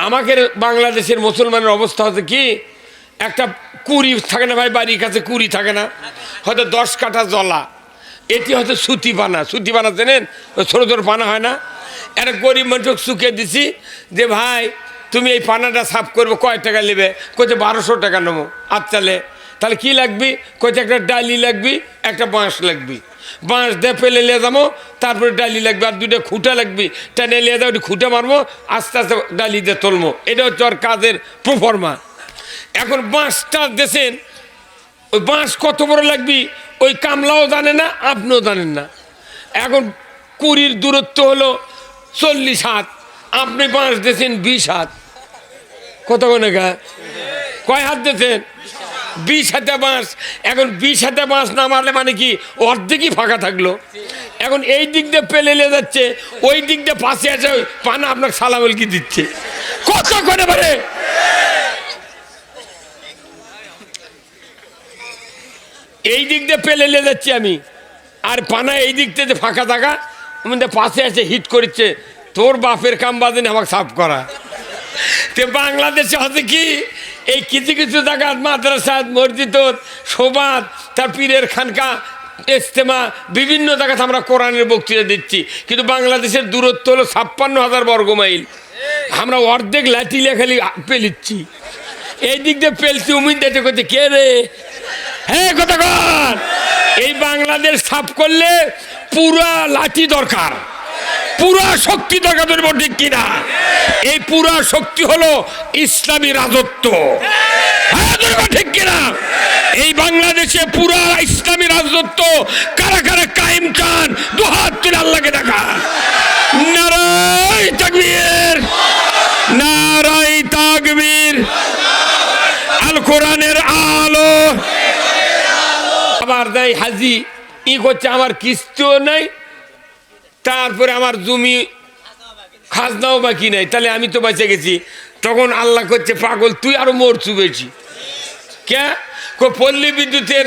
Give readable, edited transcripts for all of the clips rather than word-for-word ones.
আমাকে বাংলাদেশের মুসলমানের অবস্থা হচ্ছে কি, একটা কুড়ি থাকে না ভাই, বাড়ির কাছে কুড়ি থাকে না, হয়তো 10 কাঠা জলা, এটি হয়তো সুতি পানা। সুতি পানা জানেন, ছোটো ছোটো পানা হয় না, একটা গরিব মানুষ শুকিয়ে দিছি যে ভাই তুমি এই পানাটা সাফ করবো, কয় টাকা নেবে? কইতে 1200 টাকা নেবো। আচ্ছা তাহলে কি লাগবি? কইতে একটা ডালি লাগবি, একটা বাঁশ লাগবি, বাঁশ দিয়ে ফেলে নিয়ে যাবো, তারপরে ডালি লাগবে, আর 2টা খুঁটা লাগবি, টেনে নিয়ে যাবো, খুঁটা মারবো, আস্তে আস্তে ডালি দিয়ে তুলবো। এটা হচ্ছে ওর কাজের প্রফর্মা। এখন বাঁশটা দেখেন, ওই বাঁশ কত বড় লাগবি ওই কামলাও জানে না, আপনিও জানেন না। এখন কুড়ির দূরত্ব হলো 40 হাত, আপনি বাঁশ দিয়েছেন 20 হাত। কত কোনে কয় হাত দিয়েছেন? 20 হাতে বাঁশ। এখন 20 হাতে বাঁশ না মারলে মানে কি অর্ধেকই ফাঁকা থাকলো। এখন এই দিক দিয়ে পেলে নিয়ে যাচ্ছে, ওই দিক দিয়ে পাশে আছে, ওই পানা আপনার সালামল কি দিচ্ছে। কত করে পারে এই দিক দিয়ে পেলে নিয়ে যাচ্ছি আমি, আর পানা এই দিক থেকে ফাঁকা থাকা, পাশে আছে হিট করছে, তোর বাপের কাম বাজে না আমাকে সাফ করা। তো বাংলাদেশে হচ্ছে কি, এই কিছু কিছু জায়গা মাদ্রাসা, মসজিদ, সমাজ, তার পীরের খানকা, ইজতেমা, বিভিন্ন জায়গাতে আমরা কোরআনের বক্তৃতা দিচ্ছি, কিন্তু বাংলাদেশের দূরত্ব হলো 56,000 বর্গ মাইল। আমরা অর্ধেক লাঠি লেখালি পেলিচ্ছি, এই দিক দিয়ে পেলছি, উমিন দেখতে করতে কে রে, হ্যাঁ কথা কর। এই বাংলাদেশ সাফ করলে পুরা লাঠি দরকার, পুরা শক্তি দরকার, ঠিক কিনা? এই পুরা শক্তি হলো ইসলামী রাজত্ব, হ্যাঁ ঠিক কিনা? এই বাংলাদেশে পুরা ইসলামী রাজত্ব কারা কারা কায়েম চান, দুহাত তুলে আল্লাহকে দেখা। নারায়ে তাকবীর, নারায়ে তাকবীর। আল কোরআনের আলো। আবার দেয় হাজি ই করছে, আমার কিস্তিও নাই, তারপরে আমার জমি খাজনাও বাকি নাই, তাহলে আমি তো বেঁচে গেছি। তখন আল্লাহ করছে, পাগল তুই আরো মরছু বেশি। কে? পল্লী বিদ্যুতের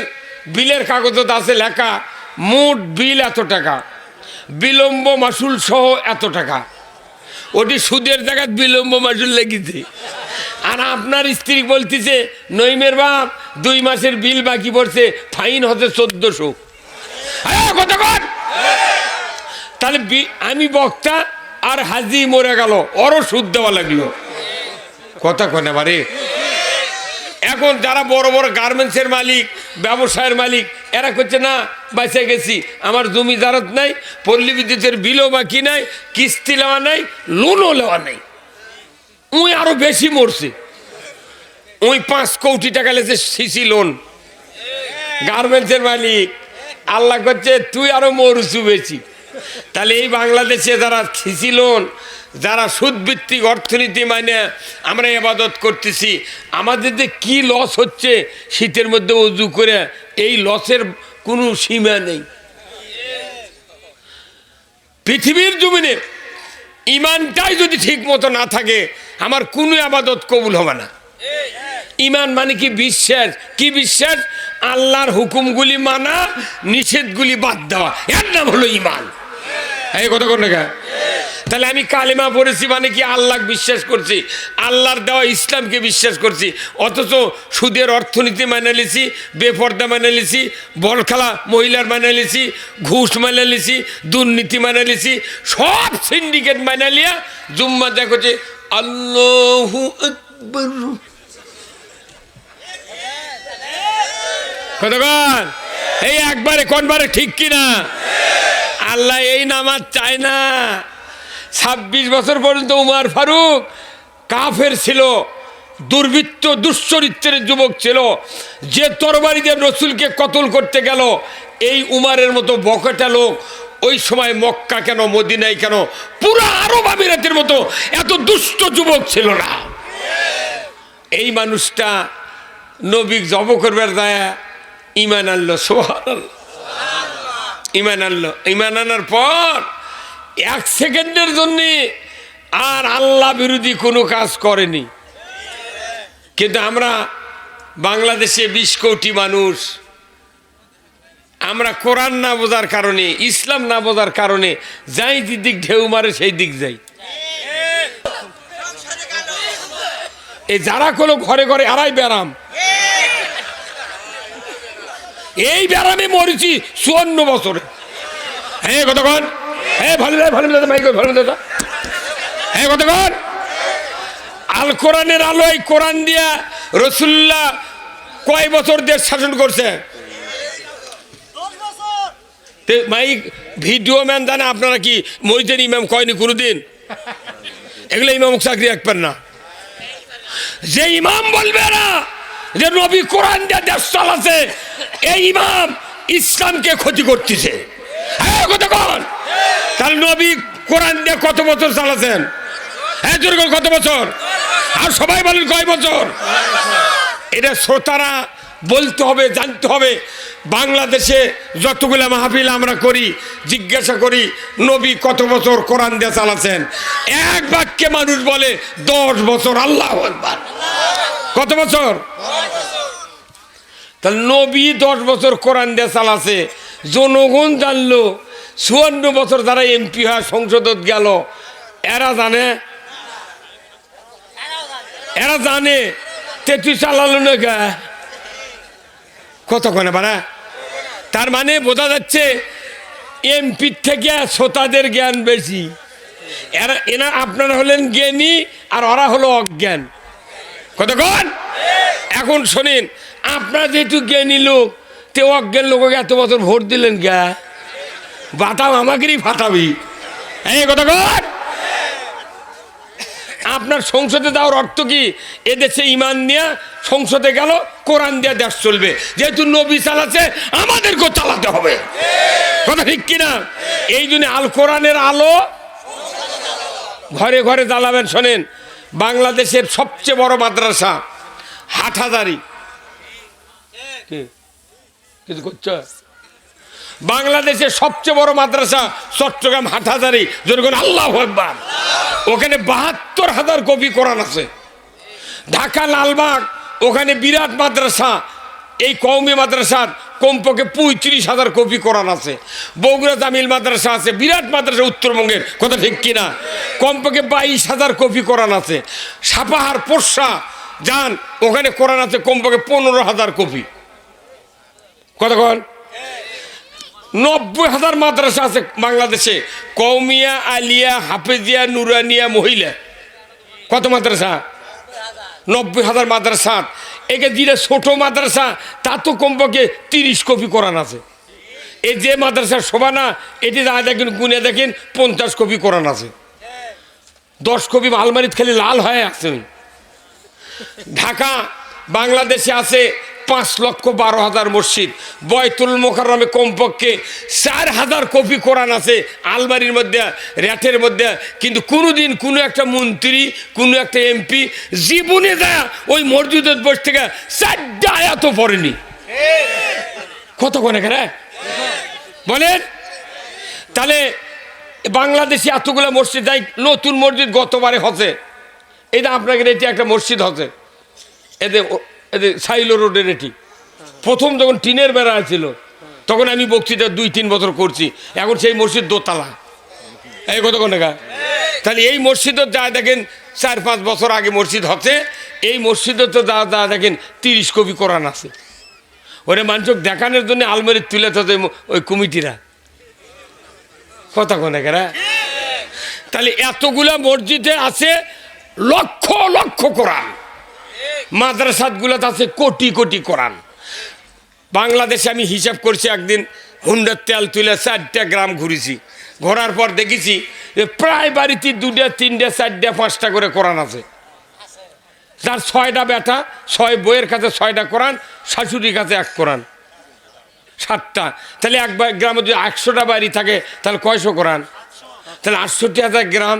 বিলের কাগজত আছে লেখা, মোট বিল এত টাকা, বিলম্ব মাসুল সহ এত টাকা। ওটি সুদের জায়গায় বিলম্ব মাসুল লেগেছে। আর আপনার স্ত্রী বলতেছে, নইমের বাপ 2 মাসের বিল বাকি পড়ছে, ফাইন হচ্ছে 1400। তাহলে আমি বক্তা আর হাজি মরে গেল, ওরও সুদ দেওয়া লাগলো। কথা কনে বারে। এখন যারা বড় বড় গার্মেন্টসের মালিক, ব্যবসায়ের মালিক, এরা করছে না বেঁচে গেছি, আমার জমি জারত নাই, পল্লী বিদ্যুতের বিলও বাকি নাই, কিস্তি নেওয়া নাই, লোনও নেওয়া নাই। উই আরো বেশি মরছে, ওই 5 কোটি টাকা লেছে সিসি লোন। গার্মেন্টসের মালিক আল্লাহ করছে, তুই আরো মরছু বেশি। তাহলে এই বাংলাদেশে যারা সিসি লোন, যারা সুদভিত্তিক অর্থনীতি মানে আমরা ইবাদত করতেছি, আমাদের যে কি লস হচ্ছে শীতের মধ্যে ওযু করে, এই লসের কোনো সীমা নেই। পৃথিবীর জমিনে ইমানটাই যদি ঠিক মতো না থাকে, আমার কোনো ইবাদত কবুল হবে না। ইমান মানে কি? বিশ্বাস। কি বিশ্বাস? আল্লাহর হুকুমগুলি মানা, নিষেধগুলি বাদ দেওয়া, এর নাম হলো ইমান। এই কথা কোন না? তাহলে আমি কালেমা পড়েছি মানে কি? আল্লাহ বিশ্বাস করছি, আল্লাহর দেওয়া ইসলামকে বিশ্বাস করছি, অথচ সুদের অর্থনীতি মানে নিয়েছি, বেপর্দা মানে নিয়েছি, বল খেলা মহিলার মানে নিয়েছি, ঘুষ মানে নিয়েছি, দুর্নীতি মানে নিয়েছি, সব সিন্ডিকেট মানে নিয়ে জুম্মা দেখছে আল্লাহু আকবার। কতক্ষণ? এই একবারে কোনবারে ঠিক কিনা? আল্লাহ এই নামাজ চায় না। 26 বছর পর্যন্ত উমর ফারুক কাফের ছিল, দুর্বৃত্ত দুশ্চরিত্রের যুবক ছিল, যে তরবারি দিয়ে রসুলকে কতল করতে গেল, এই উমরের মতো বকেটা লোক ওই সময় মক্কা কেন, মদিনায় কেন, পুরো আরব আমিরাতের মতো এত দুষ্ট যুবক ছিল না। এই মানুষটা নবী জব করবার দায়া ইমান আনলো। সুবহানাল্লাহ। ইমান আনলো। ইমান আনার পর 1 সেকেন্ডের জন্যে আর আল্লাহ বিরোধী কোনো কাজ করেনি। কিন্তু আমরা বাংলাদেশে 20 কোটি মানুষ, আমরা কোরআন না বোঝার কারণে, ইসলাম না বোঝার কারণে যাই দিক ঢেউ মারে সেই দিক যাই। এই যারা কোনো ঘরে ঘরে এরাই ব্যারাম, এই ব্যারামে মরেছি 54 বছরে। হ্যাঁ কতক্ষণ, হ্যাঁ ভালো ভালো ভালো হ্যাঁ কতক্ষণ। আল কোরআনের আলো, এই কোরআন দিয়া রাসূলুল্লাহ কয় বছর দেশ শাসন করছে? মাইক ভিডিও ম্যান জানে আপনারা কি মসজিদের ইমাম কয়নি কোনোদিন? এগুলো ইমাম চাকরি রাখবেন না। যে ইমাম বলবে না যে নবী কোরআন দিয়ে দেশ চালাচ্ছে, এই ইমাম ইসলামকে ক্ষতি করতেছে। হ্যাঁ কতক্ষণ। তাহলে নবী কোরআন দিয়ে কত বছর চালাচ্ছেন? হ্যাঁ জোর কত বছর? আর সবাই বলেন কয় বছর? এটা শ্রোতারা বলতে হবে, জানতে হবে। বাংলাদেশে যতগুলো মাহফিল আমরা করি, জিজ্ঞাসা করি নবী কত বছর কোরআন দিয়ে চালাচ্ছেন? এক বাক্যে মানুষ বলে 10 বছর। আল্লাহু আকবার। কত বছর? তাহলে নবী 10 বছর কোরআন দিয়ে চালাচ্ছে, জনগণ জানলো। 54 বছর যারা এমপি হয় সংসদত গেল, এরা জানে? এরা জানে তে তুই চালালো না গা কতক্ষণে বাড়া? তার মানে বোঝা যাচ্ছে এমপির থেকে শ্রোতাদের জ্ঞান বেশি। এরা আপনারা হলেন জ্ঞানী আর ওরা হলো অজ্ঞান। কতক্ষণ। এখন শোনেন, আপনারা যেহেতু জ্ঞানী লোক, তে অজ্ঞান লোককে এত বছর ভোট দিলেন গা? বাটাও আমাকেই ফাটাবি। এই কতক্ষণ। আপনার সংসদে যাওয়ার অর্থ কি? এদেশে ইমান নিয়ে সংসদে গেল, কোরআন দিয়ে দেশ চলবে। যেহেতু নবী চালাচ্ছে, আমাদেরকেও চালাতে হবে। কথা ঠিক কিনা? এই জন্য আল কোরআনের আলো ঘরে ঘরে জ্বালাবেন। শোনেন, বাংলাদেশের সবচেয়ে বড় মাদ্রাসা হাটহাজারী। কিছু করছো? বাংলাদেশের সবচেয়ে বড় মাদ্রাসা চট্টগ্রাম হাটহাজারী। যেরকম আল্লাহু আকবার। ওখানে 72,000 কপি কোরআন আছে। ঢাকা লালবাগ ওখানে বিরাট মাদ্রাসা, এই কওমি মাদ্রাসার কমপক্ষে 35,000 কপি কোরআন আছে। বগুড়া জামিল মাদ্রাসা আছে, বিরাট মাদ্রাসা উত্তরবঙ্গের। কথা ঠিক কিনা? কমপক্ষে 22,000 কপি কোরআন আছে। সাপাহার পোরশা যান, ওখানে কোরআন আছে কমপক্ষে 15,000 কপি। কতক্ষণ। 90,000 মাদ্রাসা আছে বাংলাদেশে, কওমিয়া, আলিয়া, হাফেজিয়া, নুরানিয়া, মহিলা। কত মাদ্রাসা? 90,000 মাদ্রাসা। একে যেটা ছোট মাদ্রাসা, তা তো কমপক্ষে 30 কপি কোরআন আছে। এই যে মাদ্রাসা শোভা না, এটি যা দেখেন গুনে দেখেন 50 কপি কোরআন আছে। 10 কপি আলমারিত খালি লাল হয়ে আছে। ঢাকা বাংলাদেশে আছে 5,12,000 মসজিদ। বয়তুল মোকাররমে কমপক্ষে 4,000 কপি কোরআন আছে আলমারির মধ্যে, র্যাটের মধ্যে। কিন্তু কোনোদিন কোনো একটা মন্ত্রী, কোনো একটা এমপি জীবনে যায় ওই মসজিদের বসে থেকে 4টা আয়াতও পড়েনি। কতক্ষণ এখানে বলেন। তাহলে বাংলাদেশে এতগুলো মসজিদ যাই, নতুন মসজিদ গতবারে হচ্ছে। এটা আপনাকে এটি একটা মসজিদ হচ্ছে, এদের সাইলো রোডের। এটি প্রথম যখন টিনের বেড়া ছিল, তখন আমি বক্তৃতা 2-3 বছর করছি। এখন সেই মসজিদ দোতলা। এই কতক্ষণ টাকা। তাহলে এই মসজিদত যা দেখেন 4-5 বছর আগে মসজিদ হচ্ছে, এই মসজিদে তো যা দেখেন 30 কপি কোরআন আছে। ওরে মানুষ দেখানোর জন্য আলমারি তুলে থাকে ওই কমিটিরা। কতক্ষণ এখানে। তাহলে এতগুলা মসজিদে আছে লক্ষ লক্ষ কোরআন। মাদ্রাসাগুলোতে আছে কোটি কোটি কোরআন। বাংলাদেশে আমি হিসাব করছি, একদিন হুন্ডার তেল তুলে 4টা গ্রাম ঘুরেছি। ঘোরার পর দেখেছি যে প্রায় বাড়িতে 2টা 3টা 4টা 5টা করে কোরআন আছে। যার 6টা বেটা, 6 বইয়ের কাছে 6টা কোরআন, শাশুড়ির কাছে 1 কোরআন, 7টা। তাহলে এক গ্রামে যদি 100টা বাড়ি থাকে, তাহলে কয়শো কোরআন? তাহলে 68,000 গ্রাম।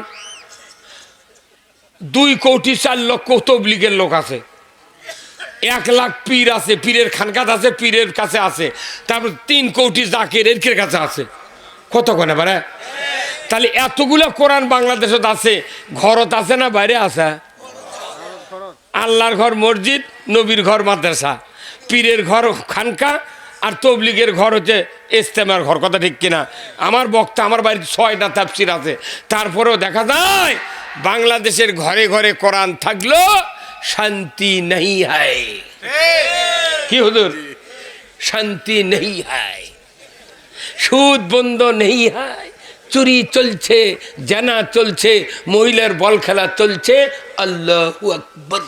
2 কোটি 4 লক্ষ তবলিগের লোক আছে। 1 লাখ পীর আছে, পীরের খানকাত আছে, পীরের কাছে আছে। তারপর 3 কোটি জাকির এর কাছে আছে। কতক্ষণ এবারে। তাহলে এতগুলো কোরআন বাংলাদেশে আছে। ঘরত আছে না বাইরে আছে? আল্লাহর ঘর মসজিদ, নবীর ঘর মাদ্রাসা, পীরের ঘর খানকা, আর তবলিগের ঘর হচ্ছে ইজতেমার ঘর। কথা ঠিক কিনা? আমার বক্তা, আমার বাড়িতে 6টা তাফসির আছে। তারপরেও দেখা যায় বাংলাদেশের ঘরে ঘরে কোরআন থাকলো, শান্তি नहीं है। কি হুজুর? শান্তি नहीं है, সুদ বন্ধ নেই হয়, চুরি চলছে, জানা চলছে, মহিলার বল খেলা চলছে। আল্লাহু আকবার।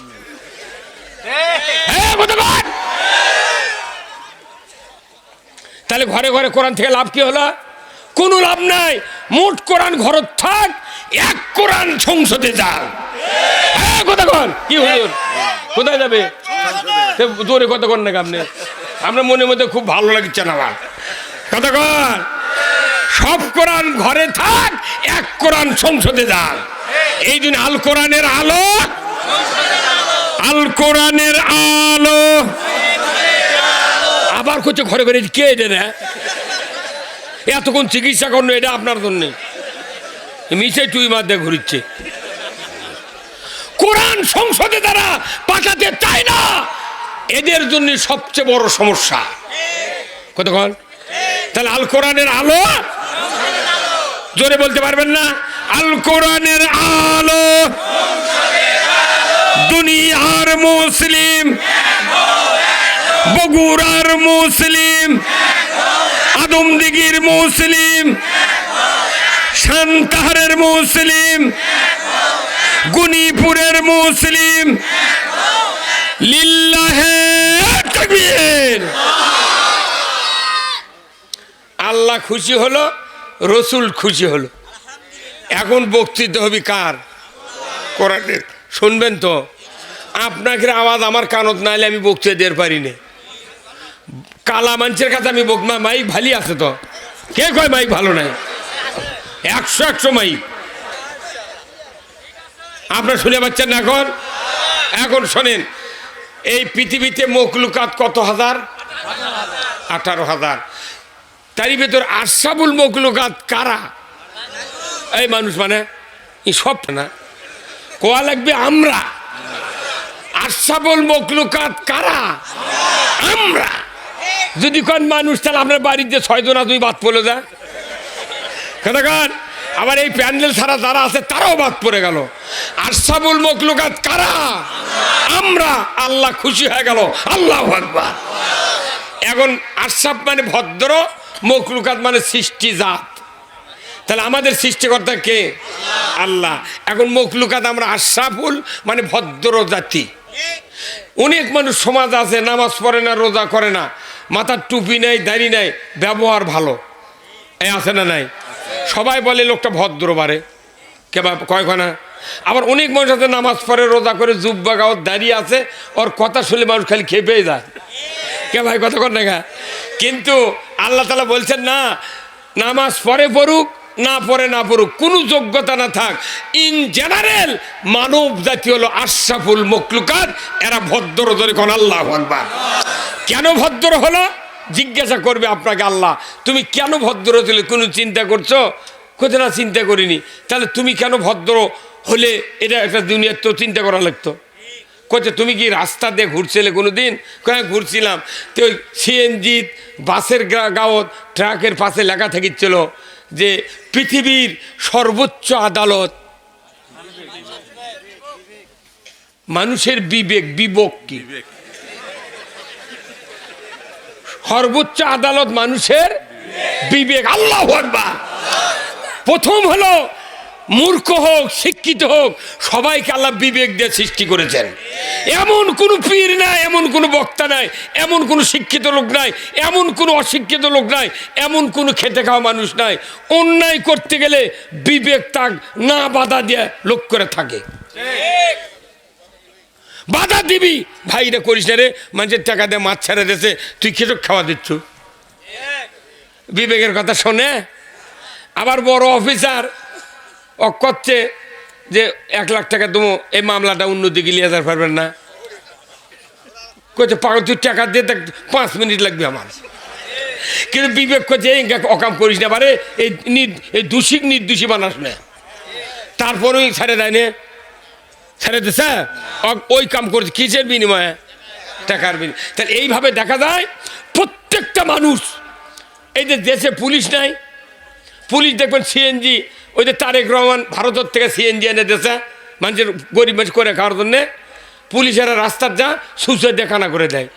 তাহলে ঘরে ঘরে কোরআন থেকে লাভ কি হলো? কোনো লাভ নাই। মোট কোরআন ঘর থাক, এক কোরআন সংসদে যাও। হ্যাঁ কথা কন। কি হুজুর কোথায় যাবে? জোরে কথা কন না আপনি, আমরা মনের মধ্যে খুব ভালো লাগছে না আমার কথা কন। সব কোরআন ঘরে থাক, এক কোরআন সংসদে যান। এই জন্য আল কোরআনের আলো, আল কোরআনের আলো। আবার করছে ঘরে ঘরে, কে এটা রে? এতক্ষণ চিকিৎসা করলো, এটা আপনার জন্য মিশে টুই মাধ্যমে ঘুরিচ্ছে। কোরআন সংসদে তারা পাঠাতে চায় না, এদের জন্য সবচেয়ে বড় সমস্যা। কতক্ষণ? তাহলে আল কোরআনের আলো, জোরে বলতে পারবেন না? আল কোরআনের আলো, দুনিয়ার মুসলিম, বগুড়ার মুসলিম, আদমদিঘির মুসলিম, সান্তাহারের মুসলিম, গুনিপুরের মুসলিম, লিল্লাহে তাকবীর। আল্লাহ খুশি হলো, রসুল খুশি হলো। এখন বক্তৃতা হবে কার? কোরআনের। শুনবেন তো? আপনাকে আওয়াজ আমার কানত না হলে আমি বক্তৃতা দিতে পারি না। কালা মানুষের কাছে আমি মাইক ভালি আছে তো, কে কয় মাইক ভালো নাই? 100 মাইক। আপনারা শুনে পাচ্ছেন না? এখন এখন শোনেন, এই পৃথিবীতে মখলুকাত কত হাজার? 18,000। তারই ভেতর আশরাফুল মখলুকাত কারা? এই মানুষ, মানে এই সব না, কোয়া লাগবে আমরা। আশরাফুল মখলুকাত কারা? আমরা। যদি কোন মানুষ, তাহলে আপনার বাড়িতে 6 জন তুমি বাদ পড়ে যা কার। আবার এই প্যান্ডেল ছাড়া যারা আছে তারাও বাদ পড়ে গেল। আশরাফুল মখলুকাত কারা? আমরা। আল্লাহ খুশি হয়ে গেল, আল্লাহু আকবার। এখন আশরাফ মানে ভদ্র, মখলুকাত মানে সৃষ্টি জাত। তাহলে আমাদের সৃষ্টিকর্তা কে? আল্লাহ। এখন মখলুকাত আমরা আশরাফুল মানে ভদ্র জাতি। অনেক মানুষ সমাজ আছে, নামাজ পড়ে না, রোজা করে না, মাথার টুপি নাই, দাড়ি নাই, ব্যবহার ভালো, এই আছে না নাই? সবাই বলে লোকটা ভদ্র বারে, কে কয় না। আবার অনেক মানুষ আছে নামাজ পড়ে, রোজা করে, জুব্বা গাওয়ার দাঁড়িয়ে আছে, ওর কথা শুনলে মানুষ খালি খেপেই যায়। কে ভাই কথা কর না? কিন্তু আল্লাহ তাআলা বলছেন না, নামাজ পড়ে পড়ুক, না পড়ে না পড়ুক, কোনো যোগ্যতা না থাক, ইন জেনারেল মানব জাতি হলো আশরাফুল মখলুকাত, এরা ভদ্র। ধরে কোন আল্লাহু আকবার। কেন ভদ্র হলো? জিজ্ঞাসা করবে আপনাকে আল্লাহ, তুমি কেন ভদ্র হলে কোনো চিন্তা করছো? কোথাও না, চিন্তা করিনি। তাহলে তুমি কেন ভদ্র হলে? এটা একটা দুনিয়ার তো চিন্তা করা লাগতো। কোথায় তুমি কি রাস্তা দিয়ে ঘুরছিলে কোনো দিন? কোথায় ঘুরছিলাম তো ওই সিএনজি বাসের গাওত ট্রাকের পাশে লেখা থাকিছিল যে পৃথিবীর সর্বোচ্চ আদালত মানুষের বিবেক। বিবেক কি? সর্বোচ্চ আদালত মানুষের বিবেক। আল্লাহু আকবার। প্রথম হলো মূর্খ হোক, শিক্ষিত হোক, সবাইকে আল্লাহ বিবেক দিয়ে সৃষ্টি করেছেন। এমন কোনো পীর নাই, এমন কোনো বক্তা নাই, এমন কোনো শিক্ষিত লোক নাই, এমন কোনো অশিক্ষিত লোক নাই, এমন কোনো খেটে খাওয়া মানুষ নাই, অন্যায় করতে গেলে বিবেক তাক না বাধা দিয়ে লোক করে থাকে। বাধা দিবি, ভাই এটা করিস না রে, মানুষের টাকা দিয়ে মাছ ছেড়ে দিয়েছে, তুই খেটক খাওয়া দিচ্ছ, বিবেকের কথা শোনে। আবার বড় অফিসার করছে যে 1 লাখ টাকা দেবো, এই মামলাটা অন্যদিকে নিয়ে যেতে পারবেন না। কইছে পাগল, তুই টাকা দিয়ে দেখ, 5 মিনিট লাগবে আমার। কিন্তু বিবেক করছে এই অকাম করিস না, পারে এই দোষী নির্দোষী বানাস না। তারপরেই ছেড়ে দেয় না, ছেড়ে দিছে, ওই কাম করছে কিসের বিনিময়ে? টাকার বিনিময়ে। তাহলে এইভাবে দেখা যায় প্রত্যেকটা মানুষ। এই যে দেশে পুলিশ নাই, পুলিশ দেখবেন সিএনজি, ওই যে তারেক রহমান ভারতের থেকে সিএনজি এনে দিয়েছে মানুষের গরিব মানুষ করে খাওয়ার জন্যে। পুলিশেরা রাস্তার যা সুচার দেখানা করে দেয়।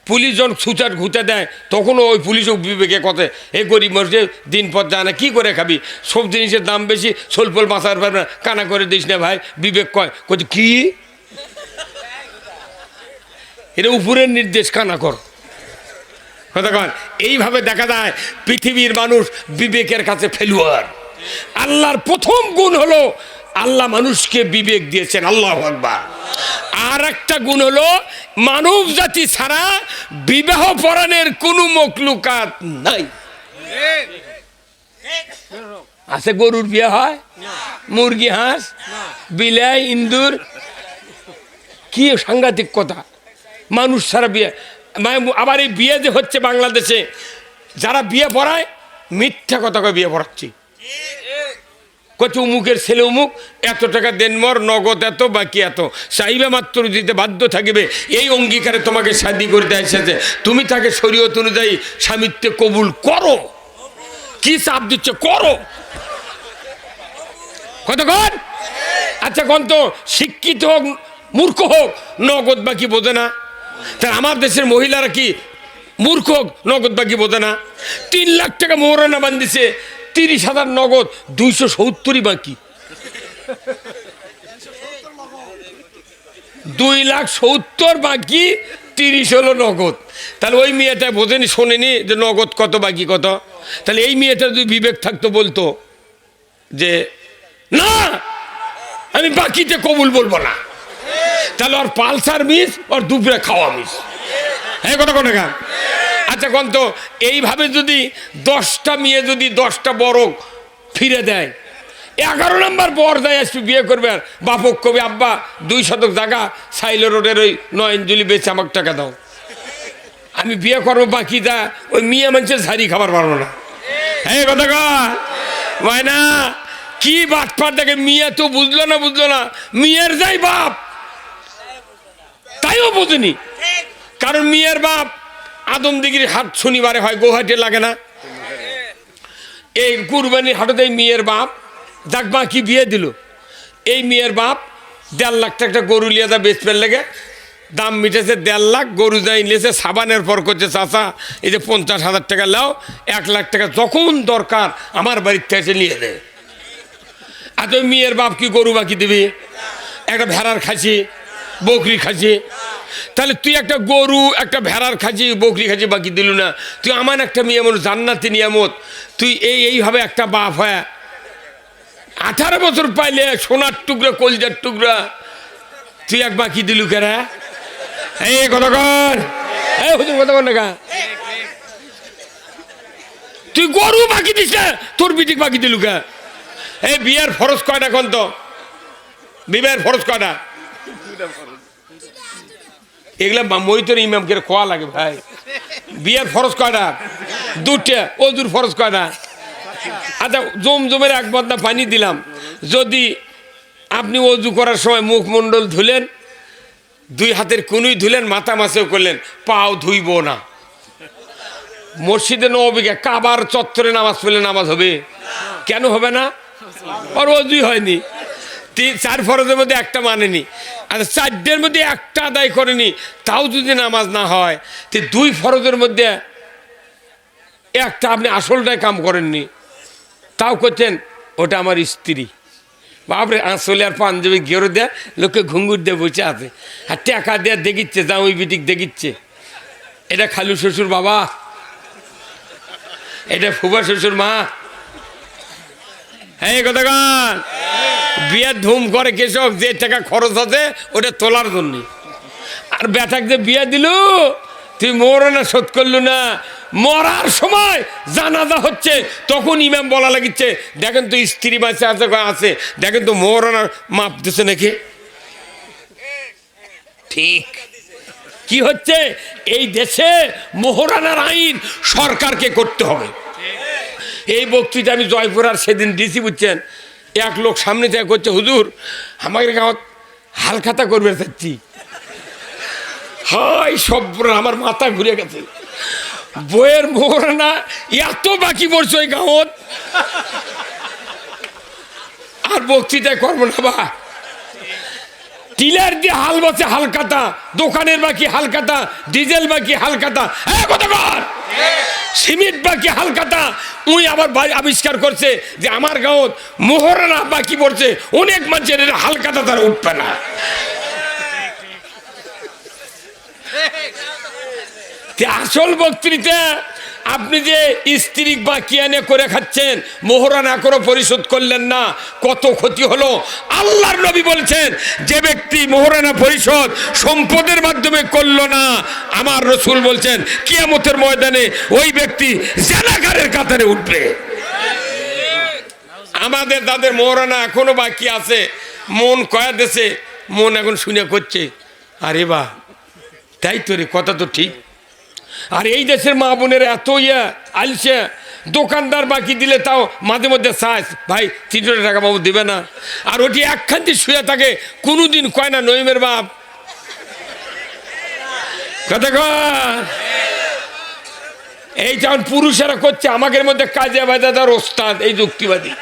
পুলিশ যখন সুচার ঘুতে দেয় তখনও ওই পুলিশও বিবেকে কথা, এ গরিব মানুষের দিন পর যায় না, কী করে খাবি, সব জিনিসের দাম বেশি, সোলপোল বাঁচার পারবে না, কানা করে দিস না ভাই। বিবেক কয় কি এটা উপরের নির্দেশ, কানা কর কথা কন। এইভাবে দেখা যায় পৃথিবীর মানুষ বিবেকের কাছে ফেলুয়ার। আল্লাহর প্রথম গুণ হলো আল্লাহ মানুষকে বিবেক দিয়েছেন, আল্লাহু আকবার। আর একটা গুণ হলো মানব জাতি ছাড়া বিবাহ পরাণের কোনো মখলুকাত নাই। আছে গরুর বিয়ে হয়, মুরগি, হাঁস, বিলাই, ইন্দুর, কি সাংঘাতিক কথা, মানুষ ছাড়া বিয়ে। আবার এই বিয়ে যে হচ্ছে বাংলাদেশে, যারা বিয়ে পড়ায় মিথ্যা কথা কয়ে বিয়ে পড়াচ্ছি, কত উমুকের ছেলে উমুক, এত টাকা দেন মর, নগদ এত, বাকি এত, চাইবে মাত্র দিতে বাধ্য থাকবে, এই অঙ্গীকারে তোমাকে শাদী করতে এসেছে, তুমি তাকে শরীয়ত অনুযায়ী স্বামিত্বে কবুল করো। কি চাপ দিচ্ছে, করো কতক্ষণ। আচ্ছা কোন তো শিক্ষিত হোক মূর্খ হোক, নগদ বাকি বোঝে না। তা আমার দেশের মহিলারা কি মূর্খ হোক, নগদ বাকি বোঝে না? 3 লাখ টাকা মোহরানা বান্ধিছে, 30,000 নগদ, 270 বাকি, 2,70,000 বাকি, 30 হলো নগদ। তাহলে ওই মেয়েটা বোঝেনি, শোনেনি যে নগদ কত বাকি কত। তাহলে এই মেয়েটা যদি বিবেক থাকতো বলতো যে না আমি বাকিতে কবুল বলবো না, তাহলে ওর পালসার মিস, ওর দুপুরে খাওয়া মিস, হ্যাঁ কথা কোন গান। আচ্ছা কোন তো এইভাবে যদি 10টা মেয়ে যদি 10টা বড় ফিরে দেয়, 11 নম্বর বর দেয় আসবি বিয়ে করবে, আর বাপক কবি আব্বা 2 শতক জায়গা সাইলো রোডের ওই নয়নজুলি বেচে আমাকে টাকা দাও, আমি বিয়ে করবো, বাকি যা ওই মেয়ে মানুষের ঝাড়ি খাবার পারবো না, হ্যাঁ কথা কন ময়না। কি বাটপার দেখে, মিয়া তো বুঝলো না, মিয়ার যাই বাপ তাইও বোঝেনি, কারণ মিয়ার বাপ আদমদিগির হাট শনিবারে হয়, গৌহাটে লাগে না, এই কুরবানির হাটে মেয়ের বাপ যাক বাকি বিয়ে দিল। এই মেয়ের বাপ 1.5 লাখ টাকা গরু লিয়ে যা বেচপের লেগে, দাম মিটেছে 1.5 লাখ, গরু যাই নিয়েছে, সাবানের পর করছে চাচা এই যে 50,000 টাকা লাও, 1 লাখ টাকা যখন দরকার আমার বাড়ির থেকে এসে নিয়ে দেয়। আর তুই মেয়ের বাপ কি গরু বাকি দিবি, একটা ভেড়ার খাসি, বকরি খাসি, তাহলে তুই একটা গরু, একটা ভেড়ার খাসি, বকরি খাসি বাকি দিল না, তুই আমার একটা মেয়ে মনে জান্নাতি নিয়ামত, তুই এইভাবে একটা বাপ হয় 18 বছর পাইলে সোনার টুকরা, কলজার টুকরা, তুই এক বাকি দিলু কেরা, এই কথা কর, এই হুজুর কথা কর না, তুই গরু বাকি দিস না, তোর বিটিক বাকি দিলু কে। এই বিয়ের ফরজ কয়টা কোন তো, বিবাহের ফরজ কয়টা, এগুলা মইতর ইমামকে খোয়া লাগে ভাই। বিয়ের ফরজ কয়টা, 2টা। অজুর ফরজ কয়টা? আচ্ছা জমজমের 1 বদনা পানি দিলাম, যদি আপনি অজু করার সময় মুখমণ্ডল ধুলেন, 2 হাতের কুনুই ধুলেন, মাথা মাছেও করলেন, পাও ধুইব না, মসজিদে নববীকে কাবার চত্বরে নামাজ পড়লে নামাজ হবে? কেন হবে না? আর অজুই হয়নি। 4 ফরজের মধ্যে একটা মানেনি, আর 4টের মধ্যে একটা আদায় করেনি, তাও যদি নামাজ না হয়, তো 2 ফরজের মধ্যে একটা আপনি আসলটাই কাম করেননি, তাও করছেন ওটা আমার স্ত্রী। বাপরে আসলে আর পাঞ্জাবি গেরো দেয়, লোকে ঘুঙ্গুর দিয়ে বসে আছে, আর টাকা দেয়া দেখিচ্ছে, জামাই বিটিক দেখিচ্ছে, এটা খালু শ্বশুর বাবা, এটা ফুফা শ্বশুর মা, হ্যাঁ কথা গান। বিয়ের ধুম করে কৃষক, যে টাকা খরচ আছে ওটা তোলার জন্য, আর বেটাক যে বিয়ে দিল, তুই মোহরানা শোধ করলু না, মরার সময় জানাজা হচ্ছে তখন ইমাম বলা লাগিচ্ছে, দেখেন তো স্ত্রী বাঁচে আছে, দেখেন তো মোহরানার মাপ দিচ্ছে নাকি। ঠিক কি হচ্ছে, এই দেশে মোহরানার আইন সরকারকে করতে হবে। এই বক্তৃতা আমি জয়পুর আর সেদিন দিছি, বুঝছেন, 1 লোক সামনে থেকে করছে, হুজুর আমাকে গাঁত হালখাতা করবে চাচ্ছি, হাই সব আমার মাথা ঘুরে গেছে, বইয়ের মোহরানা এত বাকি পড়ছে ওই গাঁত, আর বক্তৃতায় করবো না বা। টিলার দিয়ে হাল বসে হালকাতা, দোকানের বাকি হালকাতা, ডিজেল বাকি হালকাতা, কতবার সিমেন্ট বাকি হালকাতা। উই আবার আবিষ্কার করছে যে আমার গাঁৱত মোহরানা বাকি পড়ছে, অনেক মানুষের হালকাতা তারা উঠবে না। আসল বক্তৃতা আপনি যে স্ত্রী বাকি এনে করে খাচ্ছেন, মোহরানা করে পরিশোধ করলেন না, কত ক্ষতি হলো। আল্লাহর নবী বলছেন যে ব্যক্তি মোহরানা পরিশোধ সম্পদের মাধ্যমে করলো না, আমার রসুল বলছেন কিয়ামতের ময়দানে ওই ব্যক্তি জানাগারের কাতারে উঠবে। আমাদের তাদের মোহরানা এখনো বাকি আছে, মন কয়া দেশে মন এখন শুনে করছে আরে বা তাই তো রে, কথা তো ঠিক। আর এই দেশের মা বোনের এত আলসে, দোকানদার বাকি দিলে তাও মাঝে মধ্যে চাস ভাই 300 টাকা বাবু দেবে না, আর ওটি একখানটি শুয়ে থাকে, কোনোদিন কয় না নইমের বাপ। কথা কয় এই যেমন পুরুষেরা করছে, আমাদের মধ্যে কাজে বাজাদার ওস্তাদ এই যুক্তিবাদী